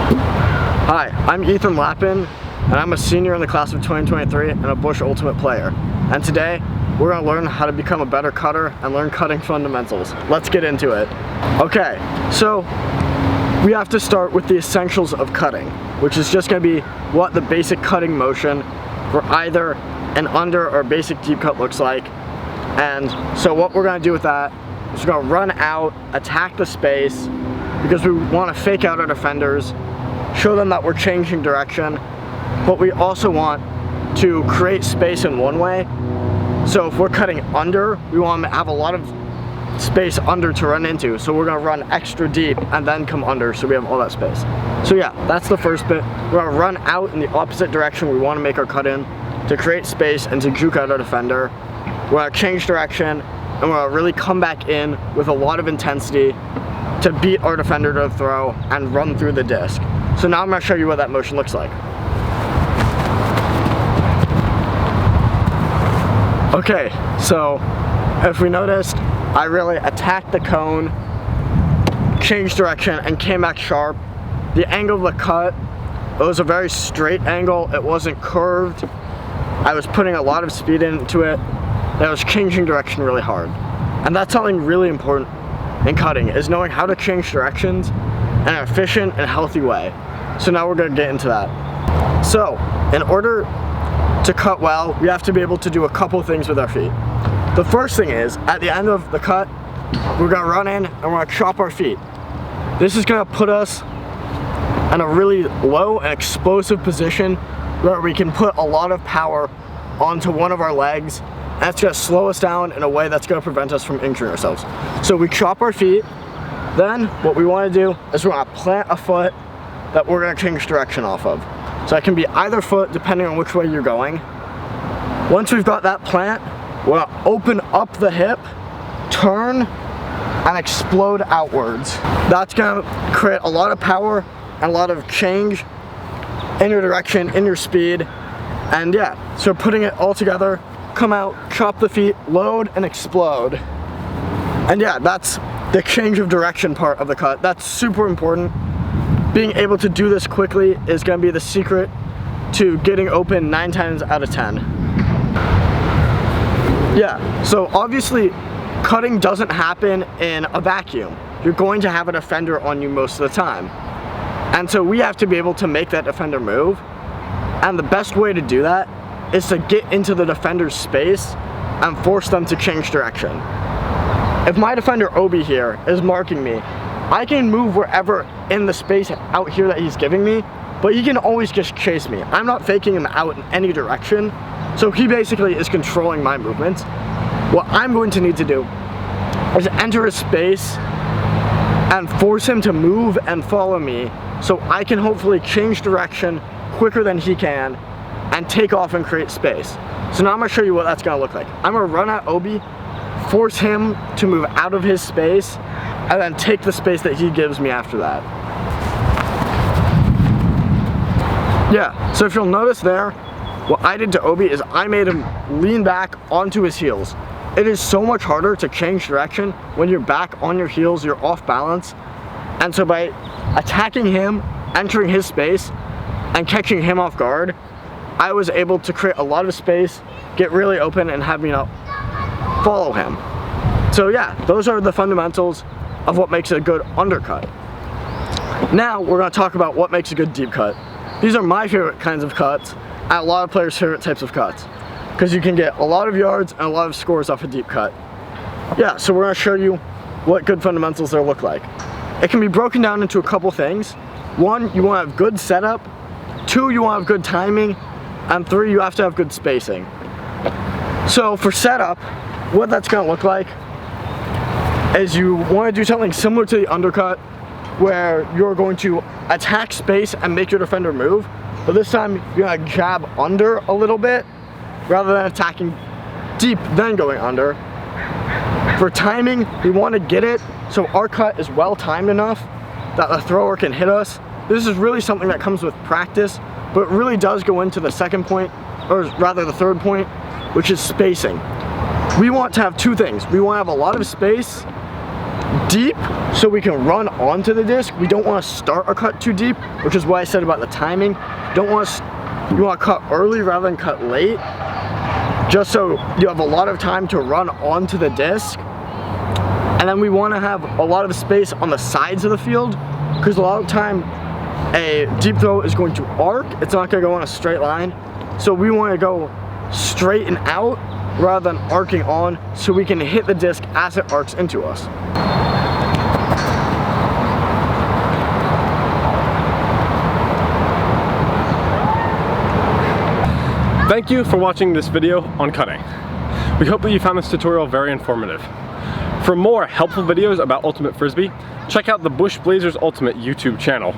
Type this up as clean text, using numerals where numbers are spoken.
Hi, I'm Ethan Lappin, and I'm a senior in the class of 2023 and a Busch Ultimate player. And today, we're going to learn how to become a better cutter and learn cutting fundamentals. Let's get into it. Okay, so we have to start with the essentials of cutting, which is just going to be what the basic cutting motion for either an under or basic deep cut looks like. And so what we're going to do with that is we're going to run out, attack the space, because we want to fake out our defenders, show them that we're changing direction, but we also want to create space in one way. So if we're cutting under, we want to have a lot of space under to run into. So we're going to run extra deep and then come under so we have all that space. So yeah, that's the first bit. We're going to run out in the opposite direction we want to make our cut in to create space and to juke out our defender. We're going to change direction and we're going to really come back in with a lot of intensity to beat our defender to the throw and run through the disc. So now I'm going to show you what that motion looks like. Okay, so if we noticed, I really attacked the cone, changed direction, and came back sharp. The angle of the cut, it was a very straight angle. It wasn't curved. I was putting a lot of speed into it. I was changing direction really hard. And that's something really important in cutting, is knowing how to change directions in an efficient and healthy way. So now we're going to get into that. So in order to cut well, we have to be able to do a couple things with our feet. The first thing is, at the end of the cut, we're going to run in and we're going to chop our feet. This is going to put us in a really low and explosive position where we can put a lot of power onto one of our legs. That's going to slow us down in a way that's going to prevent us from injuring ourselves. So we chop our feet. Then what we want to do is we're going to plant a foot that we're going to change direction off of. So it can be either foot depending on which way you're going. Once we've got that plant, we're going to open up the hip, turn, and explode outwards. That's going to create a lot of power and a lot of change in your direction, in your speed. And yeah, so putting it all together, come out, chop the feet, load, and explode. And yeah, that's the change of direction part of the cut. That's super important. Being able to do this quickly is going to be the secret to getting open 9 times out of 10. Yeah, so obviously cutting doesn't happen in a vacuum. You're going to have a defender on you most of the time. And so we have to be able to make that defender move. And the best way to do that is to get into the defender's space and force them to change direction. If my defender Obi here is marking me, I can move wherever in the space out here that he's giving me, but he can always just chase me. I'm not faking him out in any direction, so he basically is controlling my movements. What I'm going to need to do is enter his space and force him to move and follow me so I can hopefully change direction quicker than he can and take off and create space. So now I'm going to show you what that's going to look like. I'm going to run at Obi, force him to move out of his space, and then take the space that he gives me after that. Yeah, so if you'll notice there, what I did to Obi is I made him lean back onto his heels. It is so much harder to change direction when you're back on your heels, you're off balance. And so by attacking him, entering his space, and catching him off guard, I was able to create a lot of space, get really open, and have me not follow him. So yeah, those are the fundamentals of what makes a good undercut. Now we're going to talk about what makes a good deep cut. These are my favorite kinds of cuts, and a lot of players' favorite types of cuts, because you can get a lot of yards and a lot of scores off a deep cut. Yeah, so we're going to show you what good fundamentals they look like. It can be broken down into a couple things. 1, you want to have good setup. 2, you want to have good timing. And 3, you have to have good spacing. So for setup, what that's going to look like is you want to do something similar to the undercut, where you're going to attack space and make your defender move, but this time you're going to jab under a little bit rather than attacking deep then going under. For timing, we want to get it so our cut is well timed enough that the thrower can hit us. This is really something that comes with practice, but it really does go into the second point, or rather the third point, which is spacing. We want to have 2 things. We want to have a lot of space deep so we can run onto the disc. We don't want to start our cut too deep, which is what I said about the timing. You want to cut early rather than cut late, just so you have a lot of time to run onto the disc. And then we want to have a lot of space on the sides of the field, because a lot of time a deep throw is going to arc. It's not going to go on a straight line. So we want to go straight and out rather than arcing on, so we can hit the disc as it arcs into us. Thank you for watching this video on cutting. We hope that you found this tutorial very informative. For more helpful videos about Ultimate Frisbee, check out the Bush Blazers Ultimate YouTube channel.